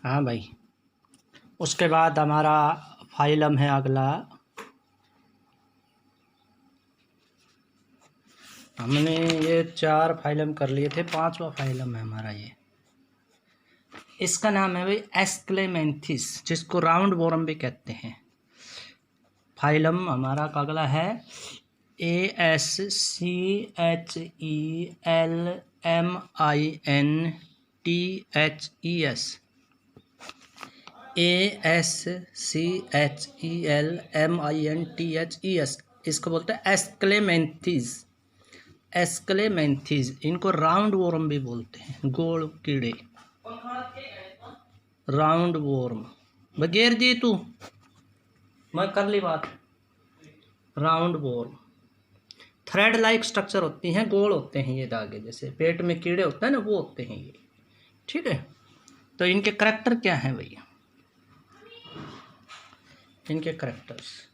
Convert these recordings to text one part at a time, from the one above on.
हाँ भाई। उसके बाद हमारा फाइलम है अगला। हमने ये 4 फाइलम कर लिए थे, 5वां फाइलम है हमारा ये। इसका नाम है भाई एस्क्लेमेंथिस, जिसको राउंड वॉर्म भी कहते हैं। फाइलम हमारा का अगला है ASCHELMINTHES। ASCHELMINTHES, इसको बोलते हैं एस्क्लेमेंथिस। एस्क्लेमेंथिस, इनको राउंड वॉर्म भी बोलते हैं, गोल कीड़े, राउंड वॉर्म। बगैर जी तू मैं कर ली बात। Round warm thread like structure होती हैं, गोल होते हैं ये धागे, जैसे पेट में कीड़े होते हैं ना, वो होते हैं ये। ठीक है, तो इनके करैक्टर क्या हैं भैया? इनके करैक्टर्स,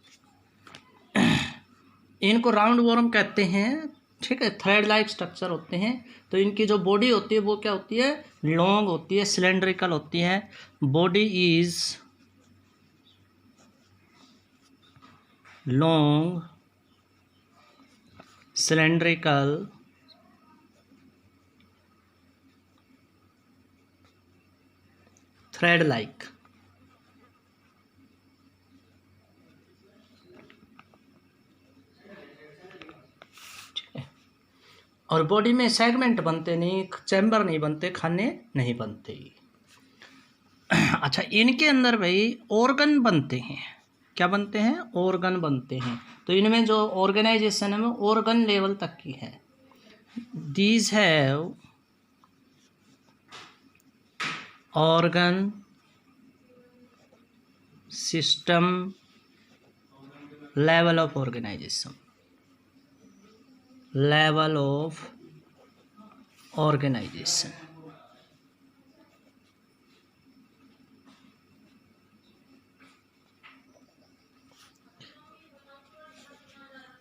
इनको राउंड वॉर्म कहते हैं। ठीक है, थ्रेड लाइक स्ट्रक्चर होते हैं। तो इनकी जो बॉडी होती है वो क्या होती है? लॉन्ग होती है, सिलेंड्रिकल होती है। Body is long, cylindrical, thread like. और बॉडी में सेगमेंट बनते नहीं, चैम्बर नहीं बनते, खाने नहीं बनते। अच्छा, इनके अंदर भाई ऑर्गन बनते हैं। क्या बनते हैं? ऑर्गन बनते हैं। तो इनमें जो ऑर्गेनाइजेशन है वो ऑर्गन लेवल तक की है। These have organ system level of organisation, level of organisation.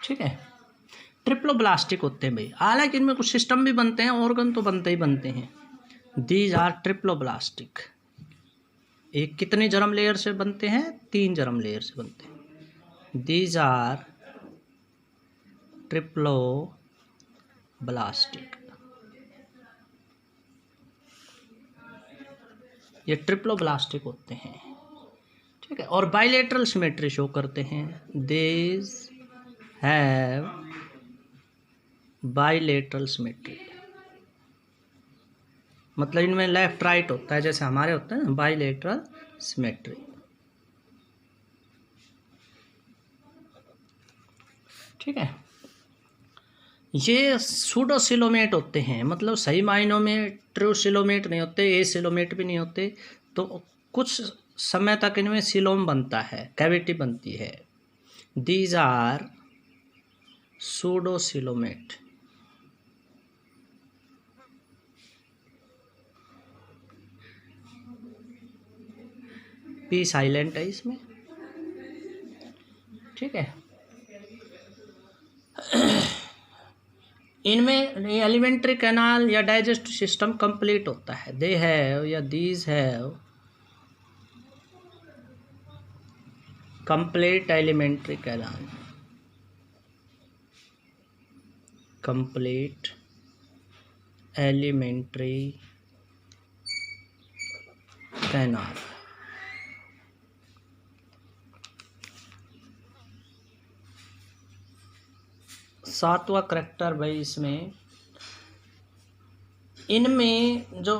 ठीक है, ट्रिप्लोब्लास्टिक होते हैं भाई। हालांकि इनमें कुछ सिस्टम भी बनते हैं, ऑर्गन तो बनते ही बनते हैं। These are triploblastic. एक कितने जर्म लेयर से बनते हैं? 3 जर्म लेयर से बनते हैं। These are triploblastic. ये ट्रिप्लोब्लास्टिक होते हैं। ठीक है, और बाइलेटरल सिमेट्री शो करते हैं। दीज हैव बाइलेटरल सिमेट्री, मतलब इनमें लेफ्ट राइट होता है, जैसे हमारे होते हैं ना, बाइलेटरल सिमेट्री। ठीक है, ये सूडोसिलोमेट होते हैं, मतलब सही मायनों में ट्रूसिलोमेट नहीं होते, ए सिलोमेट भी नहीं होते। तो कुछ समय तक इनमें सिलोम बनता है, कैविटी बनती है। These are pseudocoelomate. P silent है इसमें। ठीक है, इनमें एलिमेंट्री कैनाल या डाइजेस्टिव सिस्टम कंप्लीट होता है। दे हैव या these have complete alimentary canal, complete alimentary canal. सातवां करैक्टर भाई, इसमें इनमें जो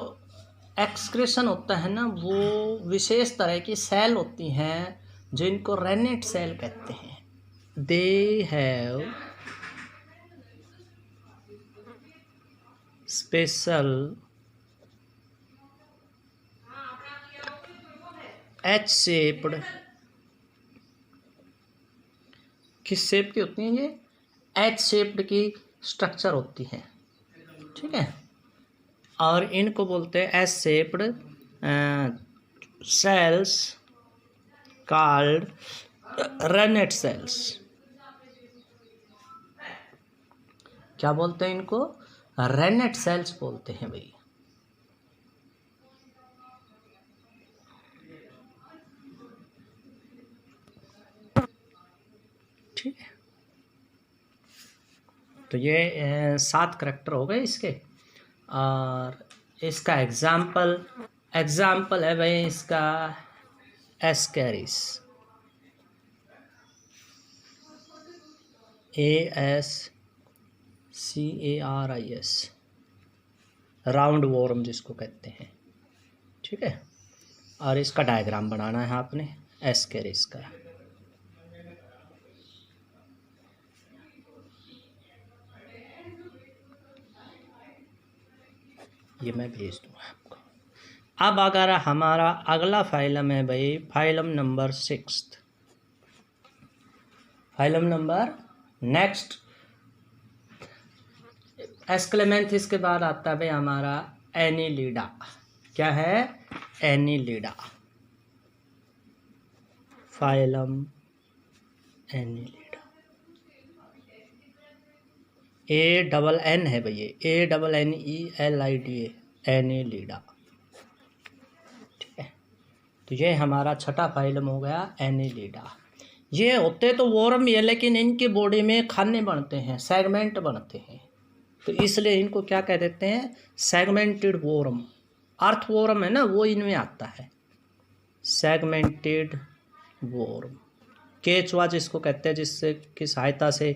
एक्सक्रेशन होता है ना, वो विशेष तरह की सेल होती हैं जिनको रेनेट सेल कहते हैं। They have special H shaped, किस शेप की होती हैं ये? एच शेप्ड की स्ट्रक्चर होती है। ठीक है, और इनको बोलते हैं S shaped cells called renette cells. क्या बोलते हैं इनको? रेनेट सेल्स बोलते हैं भाई। ठीक है, तो ये 7 करैक्टर हो गए इसके। और इसका एग्जाम्पल है भाई इसका एस्कैरिस, ASCARIS, राउंड वॉर्म जिसको कहते हैं। ठीक है, और इसका डायग्राम बनाना है आपने एस्कैरिस का। ये मैं भेज दूँगा आपको। अब अगर हमारा अगला फाइलम है भाई phylum number 6, phylum number next Aschelminthes के बाद आता है भाई हमारा एनीलिडा। क्या है? Annelida, phylum Annelida. ANN है भैया, ANNELIDA, एनीलिडा। ठीक है, तो ये हमारा छठा फाइलम हो गया एनीलिडा। ये होते तो वॉर्म ही है, लेकिन इनकी बॉडी में खाने बनते हैं, सेगमेंट बनते हैं, तो इसलिए इनको क्या कह देते हैं? Segmented warm. अर्थ वॉर्म है ना, वो इनमें आता है, सेगमेंटेड वॉर्म। केचुआ जिसको कहते हैं, जिससे की सहायता से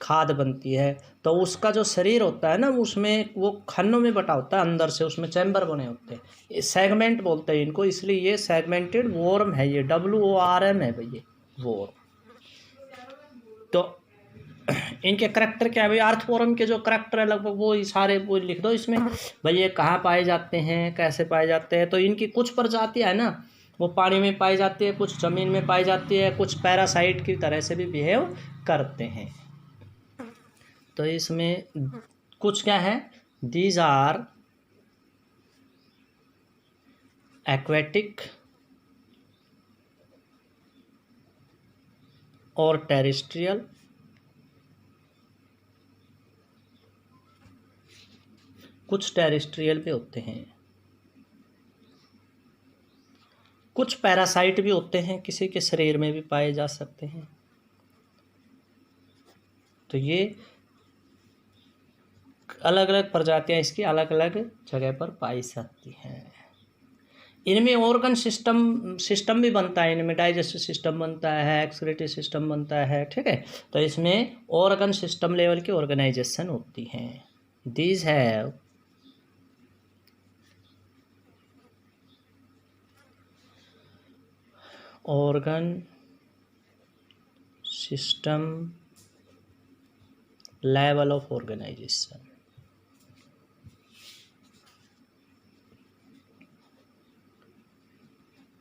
खाद बनती है, तो उसका जो शरीर होता है ना, उसमें वो खन्नों में बटा होता है, अंदर से उसमें चैम्बर बने होते हैं, सेगमेंट बोलते हैं इनको, इसलिए ये सेगमेंटेड वॉर्म है, ये WORM है भैया, वॉर्म। तो इनके करैक्टर क्या है भाई? अर्थवॉर्म के जो करैक्टर है लगभग वो सारे वो लिख दो इसमें भाई। ये कहाँ पाए जाते हैं, कैसे पाए जाते हैं? तो इनकी कुछ प्रजातियाँ है ना, वो पानी में पाई जाती है, कुछ ज़मीन में पाई जाती है, कुछ पैरासाइट की तरह से भी बिहेव करते हैं। तो इसमें कुछ क्या है? दीज आर एक्वेटिक और टेरेस्ट्रियल, कुछ टेरेस्ट्रियल भी होते हैं, कुछ पैरासाइट भी होते हैं, किसी के शरीर में भी पाए जा सकते हैं। तो ये अलग अलग प्रजातियां इसकी अलग अलग जगह पर पाई जाती हैं। इनमें ऑर्गन सिस्टम भी बनता है, इनमें डाइजेस्टिव सिस्टम बनता है, एक्सक्रीटरी सिस्टम बनता है। ठीक है, तो इसमें ऑर्गन सिस्टम लेवल की ऑर्गेनाइजेशन होती हैं। These have organ system level of organization।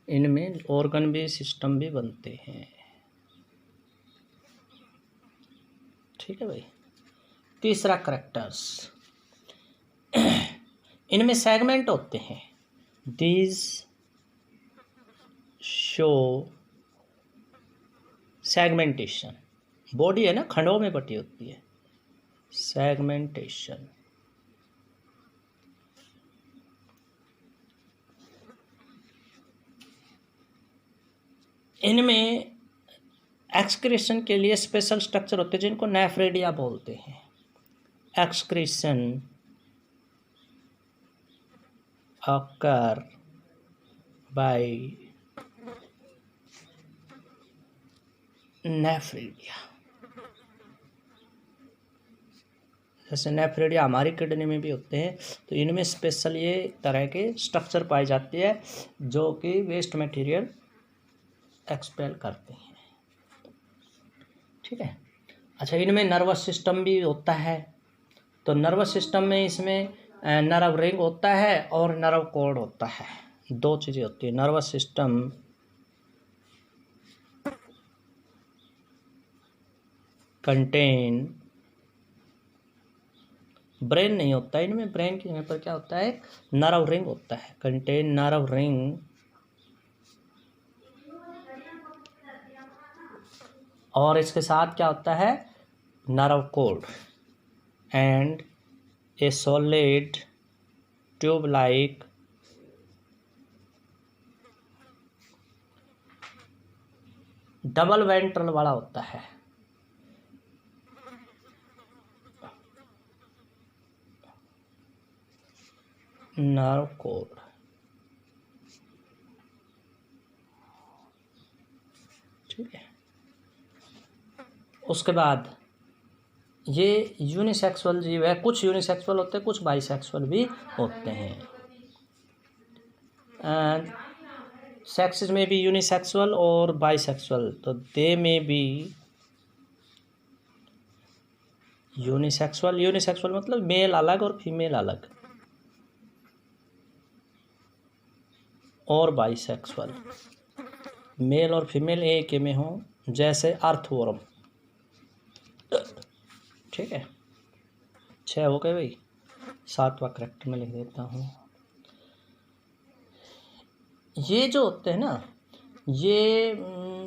इनमें ऑर्गन भी सिस्टम भी बनते हैं। ठीक है भाई। तीसरा करैक्टर्स, इनमें सेगमेंट होते हैं। दीज शो सेगमेंटेशन, बॉडी है ना खंडों में बटी होती है, सेगमेंटेशन। इनमें एक्सक्रीशन के लिए स्पेशल स्ट्रक्चर होते हैं जिनको नेफ्रेडिया बोलते हैं। Excretion occur by nephridia. जैसे नेफ्रेडिया हमारी किडनी में भी होते हैं, तो इनमें स्पेशल ये तरह के स्ट्रक्चर पाई जाती है जो कि वेस्ट मटेरियल एक्सपेल करते हैं। ठीक है, अच्छा, इनमें नर्वस सिस्टम भी होता है। तो नर्वस सिस्टम में इसमें नर्व रिंग होता है और नर्व कॉर्ड होता है, दो चीज़ें होती है। नर्वस सिस्टम कंटेन, ब्रेन नहीं होता है इनमें, ब्रेन की जगह पर क्या होता है? नर्व रिंग होता है, कंटेन नर्व रिंग और इसके साथ क्या होता है? Nerve cord and a solid tube like double ventral वाला होता है, नर्व कोड। ठीक है, उसके बाद ये यूनिसेक्सुअल जीव है। कुछ यूनिसेक्सुअल होते हैं, कुछ बाइसेक्सुअल भी होते हैं। सेक्सेस में भी यूनिसेक्सुअल और बाइसेक्सुअल, तो दे में भी यूनिसेक्सुअल। यूनिसेक्सुअल मतलब मेल अलग और फीमेल अलग, और बाइसेक्सुअल मेल और फीमेल एक में हो, जैसे अर्थवर्म। ठीक है, 6 हो गए भाई, 7वां करेक्टर में लिख देता हूँ। ये जो होते हैं ना, ये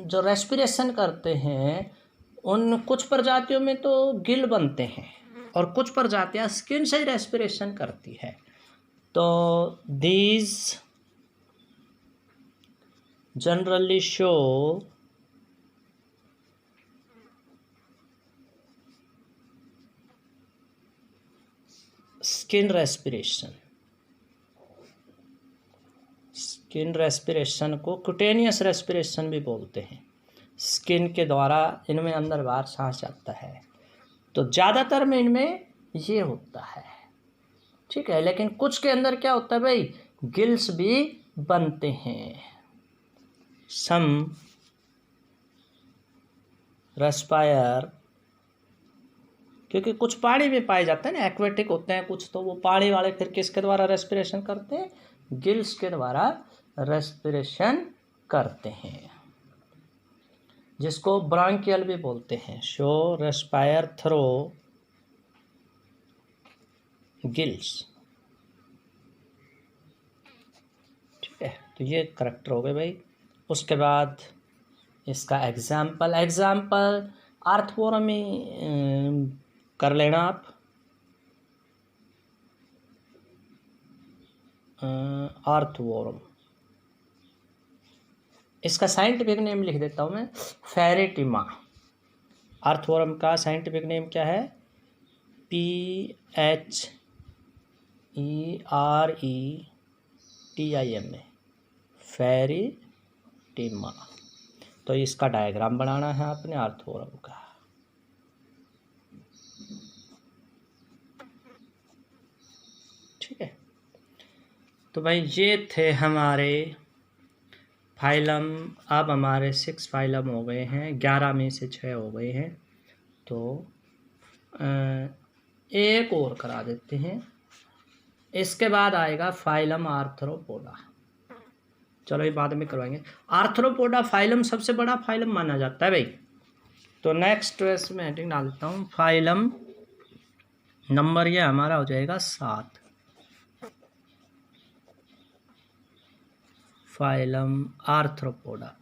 जो रेस्पिरेशन करते हैं, उन कुछ प्रजातियों में तो गिल बनते हैं और कुछ प्रजातियां स्किन से ही रेस्पिरेशन करती है। तो these generally show skin respiration. Skin respiration को क्यूटेनियस रेस्पिरेशन भी बोलते हैं। स्किन के द्वारा इनमें अंदर बाहर सांस जाता है, तो ज़्यादातर में इनमें ये होता है। ठीक है, लेकिन कुछ के अंदर क्या होता है भाई, गिल्स भी बनते हैं। सम रेस्पायर, क्योंकि कुछ पानी में पाए जाते हैं ना, एक्वेटिक होते हैं कुछ, तो वो पानी वाले फिर किसके द्वारा रेस्पिरेशन करते हैं, गिल्स के द्वारा रेस्पिरेशन करते हैं, जिसको ब्रांकियल भी बोलते हैं। So respire through gills. ठीक है, तो ये करेक्टर हो गए भाई। उसके बाद इसका एग्जाम्पल अर्थवर्म में कर लेना आप। अर्थवर्म, इसका साइंटिफिक नेम लिख देता हूँ मैं, फेरेटिमा। अर्थवर्म का साइंटिफिक नेम क्या है, PHERETIMA, फेरेटिमा। तो इसका डायग्राम बनाना है आपने अर्थवर्म का। ठीक है, तो भाई ये थे हमारे फाइलम। अब हमारे 6 फाइलम हो गए हैं, 11 में से 6 हो गए हैं। तो एक और करा देते हैं, इसके बाद आएगा फाइलम आर्थ्रोपोडा। चलो ये बाद में करवाएंगे। आर्थ्रोपोडा फाइलम सबसे बड़ा फाइलम माना जाता है भाई। तो नेक्स्ट इसमें हेडिंग डाल देता हूँ, फाइलम नंबर ये हमारा हो जाएगा 7। Phylum arthropoda.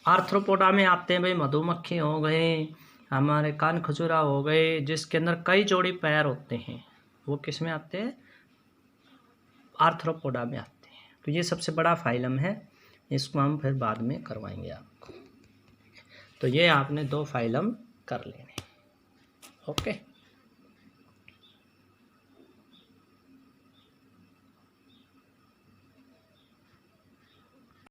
आर्थ्रोपोडा में आते हैं भाई मधुमक्खी हो गए, हमारे कान खजूरा हो गए, जिसके अंदर कई जोड़ी पैर होते हैं, वो किस में आते हैं, आर्थ्रोपोडा में आते हैं। तो ये सबसे बड़ा फाइलम है, इसको हम फिर बाद में करवाएंगे आपको। तो ये आपने 2 फाइलम कर लेने। ओके।